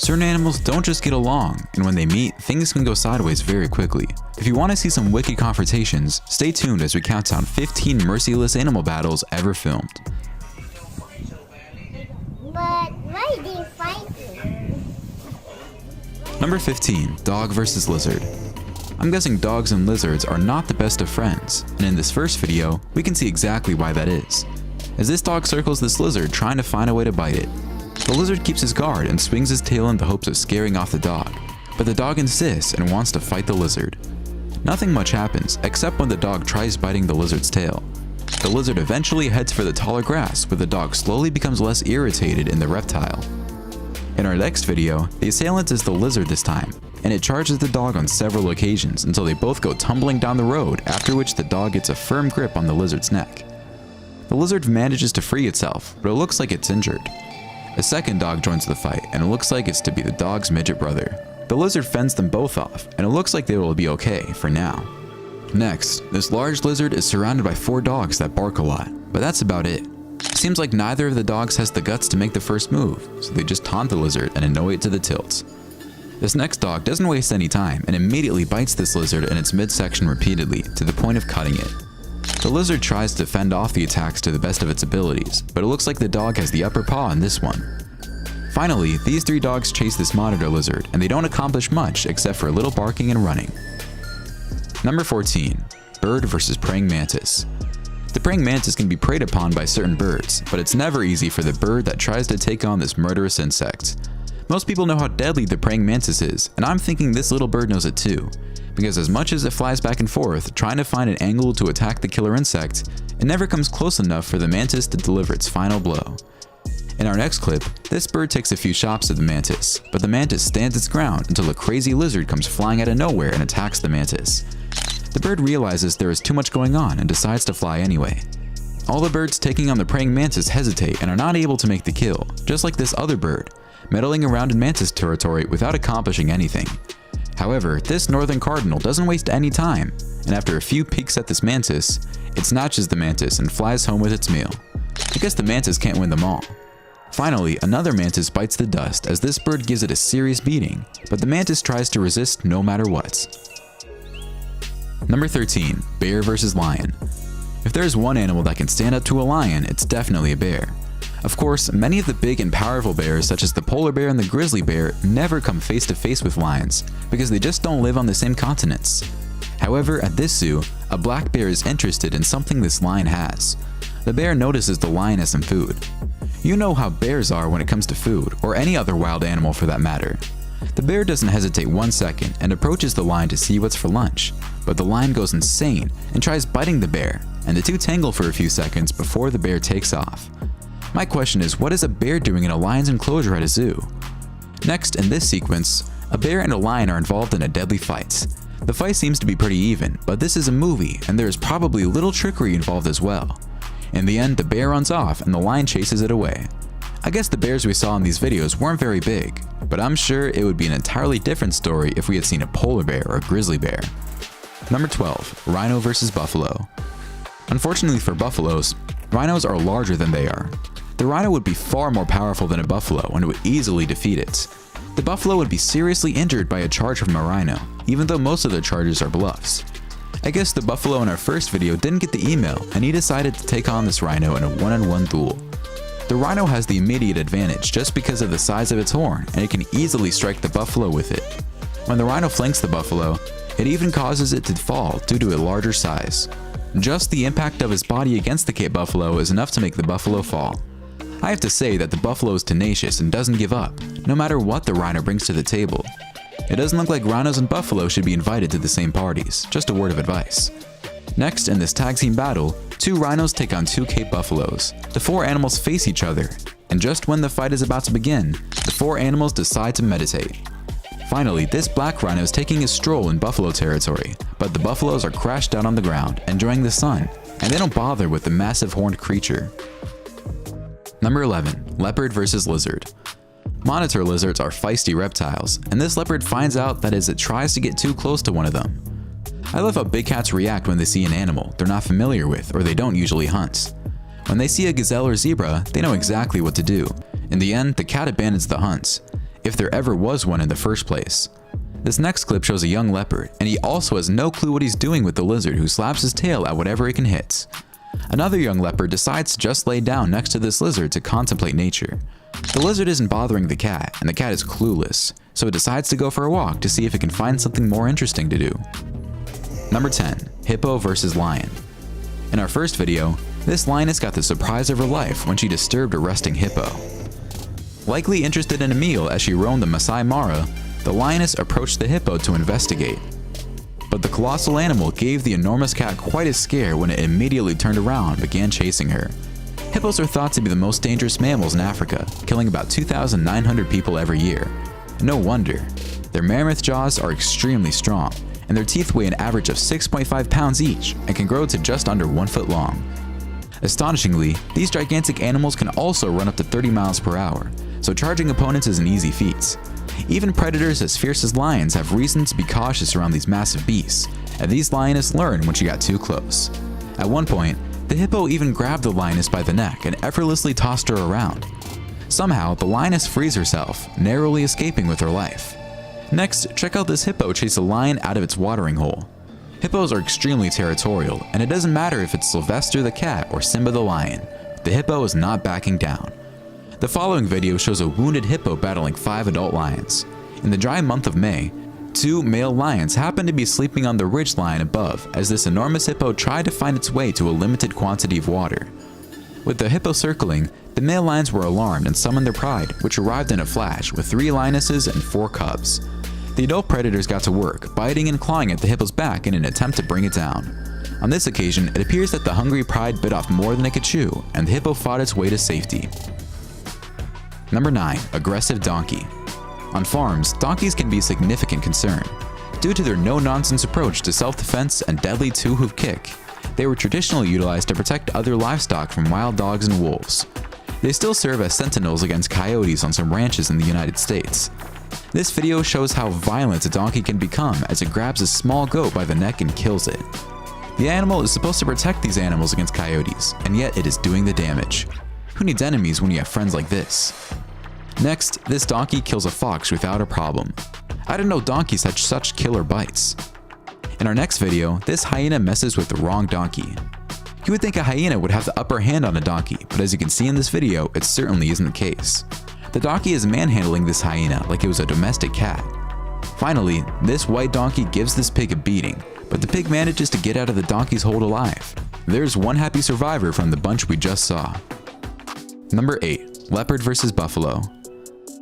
Certain animals don't just get along, and when they meet, things can go sideways very quickly. If you want to see some wicked confrontations, stay tuned as we count down 15 merciless animal battles ever filmed. But why are they fighting? Number 15. Dog vs. Lizard. I'm guessing dogs and lizards are not the best of friends, and in this first video, we can see exactly why that is. As this dog circles this lizard trying to find a way to bite it. The lizard keeps his guard and swings his tail in the hopes of scaring off the dog, but the dog insists and wants to fight the lizard. Nothing much happens except when the dog tries biting the lizard's tail. The lizard eventually heads for the taller grass, where the dog slowly becomes less irritated in the reptile. In our next video, the assailant is the lizard this time, and it charges the dog on several occasions until they both go tumbling down the road, after which the dog gets a firm grip on the lizard's neck. The lizard manages to free itself, but it looks like it's injured. A second dog joins the fight, and it looks like it's to be the dog's midget brother. The lizard fends them both off, and it looks like they will be okay for now. Next, this large lizard is surrounded by 4 dogs that bark a lot, but that's about it. Seems like neither of the dogs has the guts to make the first move, so they just taunt the lizard and annoy it to the tilt. This next dog doesn't waste any time and immediately bites this lizard in its midsection repeatedly to the point of cutting it. The lizard tries to fend off the attacks to the best of its abilities, but it looks like the dog has the upper paw on this one. Finally, these 3 dogs chase this monitor lizard, and they don't accomplish much except for a little barking and running. Number 14. Bird vs. Praying Mantis. The praying mantis can be preyed upon by certain birds, but it's never easy for the bird that tries to take on this murderous insect. Most people know how deadly the praying mantis is, and I'm thinking this little bird knows it too, because as much as it flies back and forth trying to find an angle to attack the killer insect, it never comes close enough for the mantis to deliver its final blow. In our next clip, this bird takes a few shots at the mantis, but the mantis stands its ground until a crazy lizard comes flying out of nowhere and attacks the mantis. The bird realizes there is too much going on and decides to fly anyway. All the birds taking on the praying mantis hesitate and are not able to make the kill, just like this other bird, meddling around in mantis territory without accomplishing anything. However, this northern cardinal doesn't waste any time, and after a few peeks at this mantis, it snatches the mantis and flies home with its meal. I guess the mantis can't win them all. Finally, another mantis bites the dust as this bird gives it a serious beating, but the mantis tries to resist no matter what. Number 13. Bear vs. Lion. If there is one animal that can stand up to a lion, it's definitely a bear. Of course, many of the big and powerful bears such as the polar bear and the grizzly bear never come face to face with lions because they just don't live on the same continents. However, at this zoo, a black bear is interested in something this lion has. The bear notices the lion has some food. You know how bears are when it comes to food, or any other wild animal for that matter. The bear doesn't hesitate 1 second and approaches the lion to see what's for lunch, but the lion goes insane and tries biting the bear, and the two tangle for a few seconds before the bear takes off. My question is, what is a bear doing in a lion's enclosure at a zoo? Next, in this sequence, a bear and a lion are involved in a deadly fight. The fight seems to be pretty even, but this is a movie and there is probably a little trickery involved as well. In the end, the bear runs off and the lion chases it away. I guess the bears we saw in these videos weren't very big, but I'm sure it would be an entirely different story if we had seen a polar bear or a grizzly bear. Number 12. Rhino vs. Buffalo. Unfortunately for buffaloes, rhinos are larger than they are. The rhino would be far more powerful than a buffalo and it would easily defeat it. The buffalo would be seriously injured by a charge from a rhino, even though most of their charges are bluffs. I guess the buffalo in our first video didn't get the email and he decided to take on this rhino in a one-on-one duel. The rhino has the immediate advantage just because of the size of its horn, and it can easily strike the buffalo with it. When the rhino flanks the buffalo, it even causes it to fall due to a larger size. Just the impact of his body against the Cape buffalo is enough to make the buffalo fall. I have to say that the buffalo is tenacious and doesn't give up, no matter what the rhino brings to the table. It doesn't look like rhinos and buffalo should be invited to the same parties, just a word of advice. Next, in this tag team battle, 2 rhinos take on 2 Cape buffaloes. The 4 animals face each other, and just when the fight is about to begin, the 4 animals decide to meditate. Finally, this black rhino is taking a stroll in buffalo territory, but the buffaloes are crashed out on the ground, enjoying the sun, and they don't bother with the massive horned creature. Number 11. Leopard vs. Lizard. Monitor lizards are feisty reptiles, and this leopard finds out that as it tries to get too close to one of them. I love how big cats react when they see an animal they're not familiar with or they don't usually hunt. When they see a gazelle or zebra, they know exactly what to do. In the end, the cat abandons the hunt. if there ever was one in the first place. This next clip shows a young leopard, and he also has no clue what he's doing with the lizard, who slaps his tail at whatever it can hit. Another young leopard decides to just lay down next to this lizard to contemplate nature. The lizard isn't bothering the cat, and the cat is clueless, so it decides to go for a walk to see if it can find something more interesting to do. Number 10. Hippo versus lion. In our first video, this lioness got the surprise of her life when she disturbed a resting hippo. Likely interested in a meal as she roamed the Masai Mara, the lioness approached the hippo to investigate. But the colossal animal gave the enormous cat quite a scare when it immediately turned around and began chasing her. Hippos are thought to be the most dangerous mammals in Africa, killing about 2,900 people every year. No wonder. Their mammoth jaws are extremely strong, and their teeth weigh an average of 6.5 pounds each and can grow to just under 1 foot long. Astonishingly, these gigantic animals can also run up to 30 miles per hour, so charging opponents is an easy feat. Even predators as fierce as lions have reason to be cautious around these massive beasts, and these lioness learned when she got too close. At one point, the hippo even grabbed the lioness by the neck and effortlessly tossed her around. Somehow, the lioness frees herself, narrowly escaping with her life. Next, check out this hippo chase a lion out of its watering hole. Hippos are extremely territorial, and it doesn't matter if it's Sylvester the cat or Simba the lion. The hippo is not backing down. The following video shows a wounded hippo battling 5 adult lions. In the dry month of May, 2 male lions happened to be sleeping on the ridgeline above as this enormous hippo tried to find its way to a limited quantity of water. With the hippo circling, the male lions were alarmed and summoned their pride, which arrived in a flash with 3 lionesses and 4 cubs. The adult predators got to work, biting and clawing at the hippo's back in an attempt to bring it down. On this occasion, it appears that the hungry pride bit off more than it could chew, and the hippo fought its way to safety. Number 9. Aggressive donkey. On farms, donkeys can be a significant concern. Due to their no-nonsense approach to self-defense and deadly two-hoof kick, they were traditionally utilized to protect other livestock from wild dogs and wolves. They still serve as sentinels against coyotes on some ranches in the United States. This video shows how violent a donkey can become as it grabs a small goat by the neck and kills it. The animal is supposed to protect these animals against coyotes, and yet it is doing the damage. Who needs enemies when you have friends like this? Next, this donkey kills a fox without a problem. I didn't know donkeys had such killer bites. In our next video, this hyena messes with the wrong donkey. You would think a hyena would have the upper hand on a donkey, but as you can see in this video, it certainly isn't the case. The donkey is manhandling this hyena like it was a domestic cat. Finally, this white donkey gives this pig a beating, but the pig manages to get out of the donkey's hold alive. There's one happy survivor from the bunch we just saw. Number 8. Leopard versus buffalo.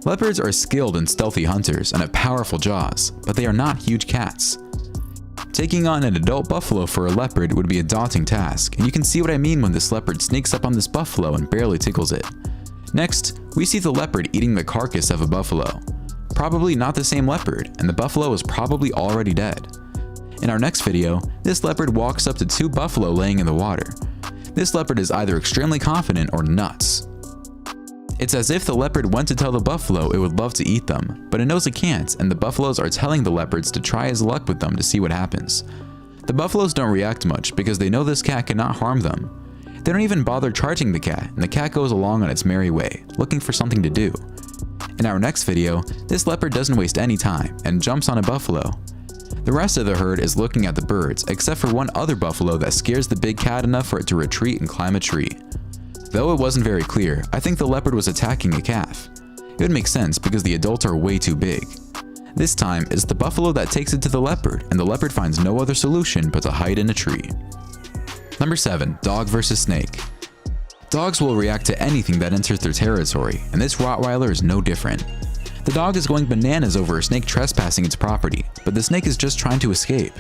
Leopards are skilled and stealthy hunters and have powerful jaws, but they are not huge cats. Taking on an adult buffalo for a leopard would be a daunting task, and you can see what I mean when this leopard sneaks up on this buffalo and barely tickles it. Next, we see the leopard eating the carcass of a buffalo. Probably not the same leopard, and the buffalo is probably already dead. In our next video, this leopard walks up to 2 buffalo laying in the water. This leopard is either extremely confident or nuts. It's as if the leopard went to tell the buffalo it would love to eat them, but it knows it can't, and the buffaloes are telling the leopards to try his luck with them to see what happens. The buffaloes don't react much because they know this cat cannot harm them. They don't even bother charging the cat, and the cat goes along on its merry way, looking for something to do. In our next video, this leopard doesn't waste any time and jumps on a buffalo. The rest of the herd is looking at the birds, except for one other buffalo that scares the big cat enough for it to retreat and climb a tree. Though it wasn't very clear, I think the leopard was attacking a calf. It would make sense because the adults are way too big. This time, it's the buffalo that takes it to the leopard, and the leopard finds no other solution but to hide in a tree. Number 7. Dog versus snake. Dogs will react to anything that enters their territory, and this Rottweiler is no different. The dog is going bananas over a snake trespassing its property, but the snake is just trying to escape.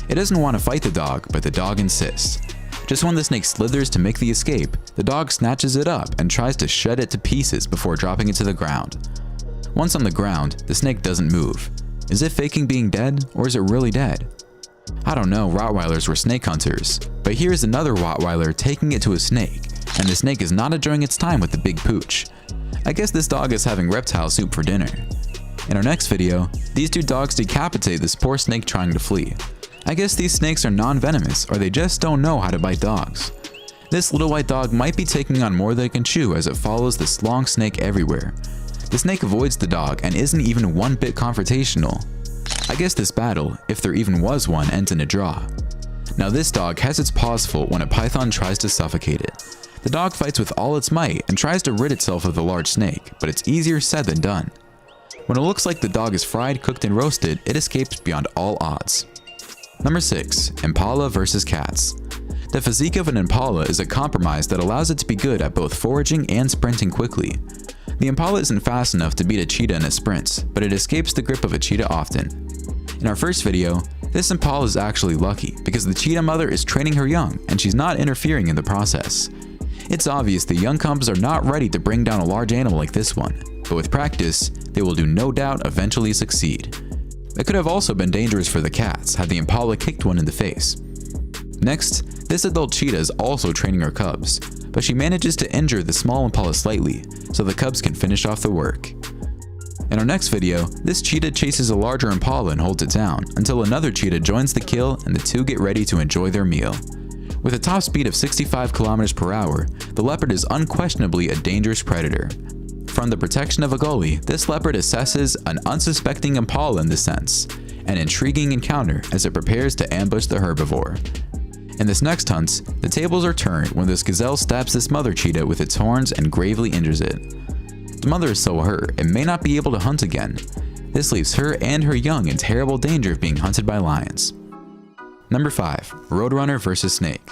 It doesn't want to fight the dog, but the dog insists. Just when the snake slithers to make the escape, the dog snatches it up and tries to shred it to pieces before dropping it to the ground. Once on the ground, the snake doesn't move. Is it faking being dead, or is it really dead? I don't know, Rottweilers were snake hunters, but here's another Rottweiler taking it to a snake, and the snake is not enjoying its time with the big pooch. I guess this dog is having reptile soup for dinner. In our next video, these 2 dogs decapitate this poor snake trying to flee. I guess these snakes are non-venomous, or they just don't know how to bite dogs. This little white dog might be taking on more than it can chew as it follows this long snake everywhere. The snake avoids the dog and isn't even one bit confrontational. I guess this battle, if there even was one, ends in a draw. Now this dog has its paws full when a python tries to suffocate it. The dog fights with all its might and tries to rid itself of the large snake, but it's easier said than done. When it looks like the dog is fried, cooked, and roasted, it escapes beyond all odds. Number 6. Impala versus cats. The physique of an impala is a compromise that allows it to be good at both foraging and sprinting quickly. The impala isn't fast enough to beat a cheetah in a sprint, but it escapes the grip of a cheetah often. In our first video, this impala is actually lucky because the cheetah mother is training her young and she's not interfering in the process. It's obvious the young cubs are not ready to bring down a large animal like this one, but with practice, they will no doubt eventually succeed. It could have also been dangerous for the cats had the impala kicked one in the face. Next, this adult cheetah is also training her cubs, but she manages to injure the small impala slightly, so the cubs can finish off the work. In our next video, this cheetah chases a larger impala and holds it down, until another cheetah joins the kill and the two get ready to enjoy their meal. With a top speed of 65 km per hour, the leopard is unquestionably a dangerous predator. From the protection of a gully, this leopard assesses an unsuspecting impala in this sense, an intriguing encounter as it prepares to ambush the herbivore. In this next hunt, the tables are turned when this gazelle stabs this mother cheetah with its horns and gravely injures it. The mother is so hurt it may not be able to hunt again. This leaves her and her young in terrible danger of being hunted by lions. Number 5. Roadrunner versus snake.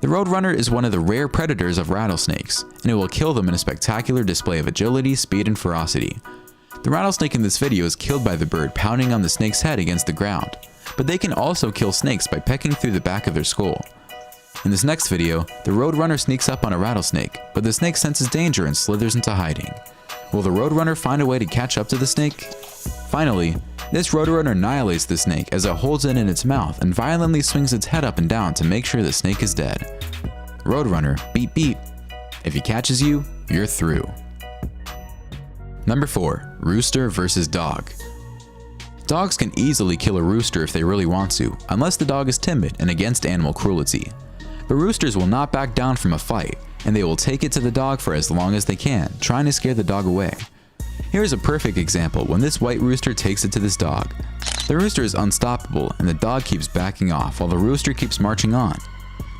The roadrunner is one of the rare predators of rattlesnakes, and it will kill them in a spectacular display of agility, speed, and ferocity. The rattlesnake in this video is killed by the bird pounding on the snake's head against the ground, but they can also kill snakes by pecking through the back of their skull. In this next video, the roadrunner sneaks up on a rattlesnake, but the snake senses danger and slithers into hiding. Will the roadrunner find a way to catch up to the snake? Finally, this roadrunner annihilates the snake as it holds it in its mouth and violently swings its head up and down to make sure the snake is dead. Roadrunner, beep beep. If he catches you, you're through. Number 4. Rooster versus dog. Dogs can easily kill a rooster if they really want to, unless the dog is timid and against animal cruelty. But roosters will not back down from a fight, and they will take it to the dog for as long as they can, trying to scare the dog away. Here's a perfect example when this white rooster takes it to this dog. The rooster is unstoppable and the dog keeps backing off while the rooster keeps marching on.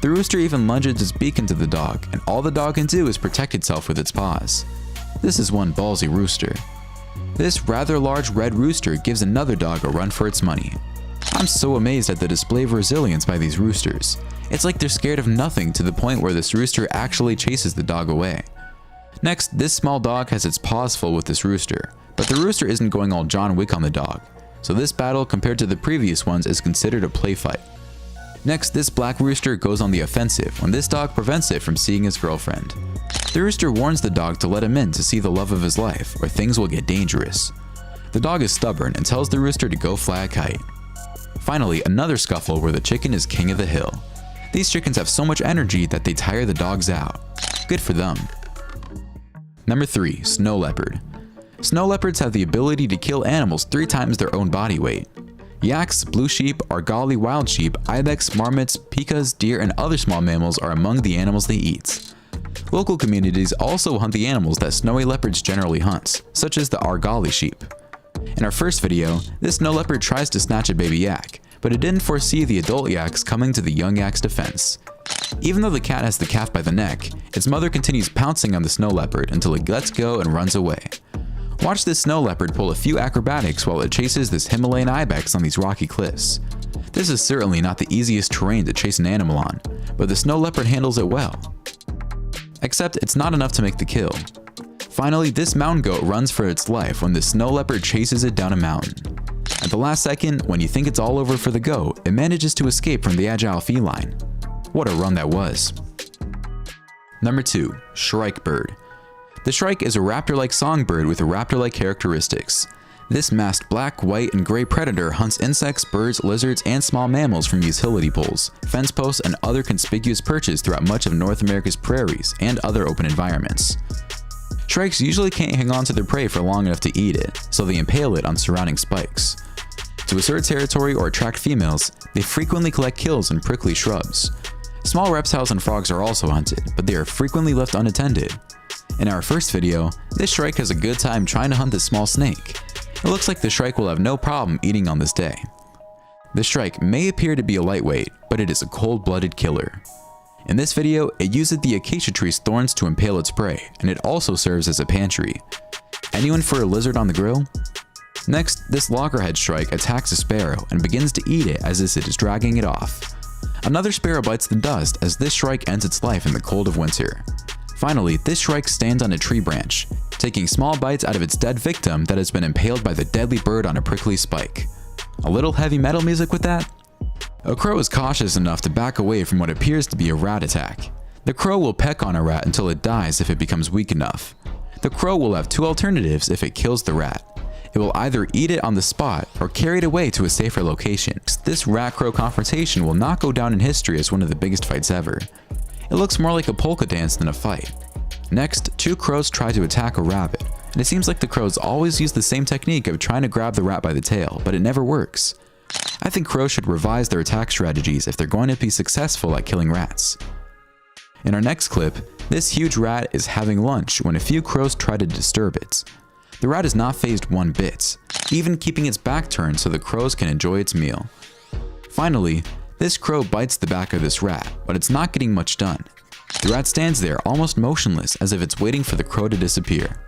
The rooster even lunges its beak into the dog, and all the dog can do is protect itself with its paws. This is one ballsy rooster. This rather large red rooster gives another dog a run for its money. I'm so amazed at the display of resilience by these roosters. It's like they're scared of nothing to the point where this rooster actually chases the dog away. Next, this small dog has its paws full with this rooster, but the rooster isn't going all John Wick on the dog, so this battle compared to the previous ones is considered a play fight. Next, this black rooster goes on the offensive when this dog prevents it from seeing his girlfriend. The rooster warns the dog to let him in to see the love of his life, or things will get dangerous. The dog is stubborn and tells the rooster to go fly a kite. Finally, another scuffle where the chicken is king of the hill. These chickens have so much energy that they tire the dogs out. Good for them. Number 3. Snow leopard. Snow leopards have the ability to kill animals 3 times their own body weight. Yaks, blue sheep, Argali wild sheep, ibex, marmots, pikas, deer, and other small mammals are among the animals they eat. Local communities also hunt the animals that snowy leopards generally hunt, such as the Argali sheep. In our first video, this snow leopard tries to snatch a baby yak, but it didn't foresee the adult yaks coming to the young yak's defense. Even though the cat has the calf by the neck, its mother continues pouncing on the snow leopard until it lets go and runs away. Watch this snow leopard pull a few acrobatics while it chases this Himalayan ibex on these rocky cliffs. This is certainly not the easiest terrain to chase an animal on, but the snow leopard handles it well. Except it's not enough to make the kill. Finally, this mountain goat runs for its life when the snow leopard chases it down a mountain. At the last second, when you think it's all over for the goat, it manages to escape from the agile feline. What a run that was. Number 2. Shrike bird. The shrike is a raptor-like songbird with raptor-like characteristics. This masked black, white, and gray predator hunts insects, birds, lizards, and small mammals from utility poles, fence posts, and other conspicuous perches throughout much of North America's prairies and other open environments. Shrikes usually can't hang on to their prey for long enough to eat it, so they impale it on surrounding spikes. To assert territory or attract females, they frequently collect kills in prickly shrubs. Small reptiles and frogs are also hunted, but they are frequently left unattended. In our first video, this shrike has a good time trying to hunt this small snake. It looks like the shrike will have no problem eating on this day. The shrike may appear to be a lightweight, but it is a cold-blooded killer. In this video, it uses the acacia tree's thorns to impale its prey, and it also serves as a pantry. Anyone for a lizard on the grill? Next, this loggerhead shrike attacks a sparrow and begins to eat it as if it is dragging it off. Another sparrow bites the dust as this shrike ends its life in the cold of winter. Finally, this shrike stands on a tree branch, taking small bites out of its dead victim that has been impaled by the deadly bird on a prickly spike. A little heavy metal music with that? A crow is cautious enough to back away from what appears to be a rat attack. The crow will peck on a rat until it dies if it becomes weak enough. The crow will have two alternatives if it kills the rat. It will either eat it on the spot or carry it away to a safer location. This rat-crow confrontation will not go down in history as one of the biggest fights ever. It looks more like a polka dance than a fight. Next, two crows try to attack a rabbit, and it seems like the crows always use the same technique of trying to grab the rat by the tail, but it never works. I think crows should revise their attack strategies if they're going to be successful at killing rats. In our next clip, this huge rat is having lunch when a few crows try to disturb it. The rat is not fazed one bit, even keeping its back turned so the crows can enjoy its meal. Finally, this crow bites the back of this rat, but it's not getting much done. The rat stands there almost motionless as if it's waiting for the crow to disappear.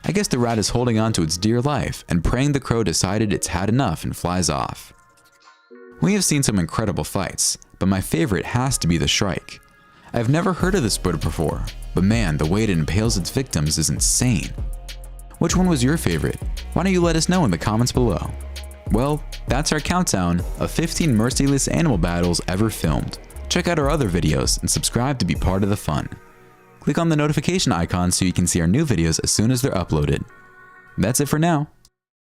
I guess the rat is holding on to its dear life and praying the crow decided it's had enough and flies off. We have seen some incredible fights, but my favorite has to be the shrike. I've never heard of this bird before, but man, the way it impales its victims is insane. Which one was your favorite? Why don't you let us know in the comments below? Well, that's our countdown of 15 merciless animal battles ever filmed. Check out our other videos and subscribe to be part of the fun. Click on the notification icon so you can see our new videos as soon as they're uploaded. That's it for now.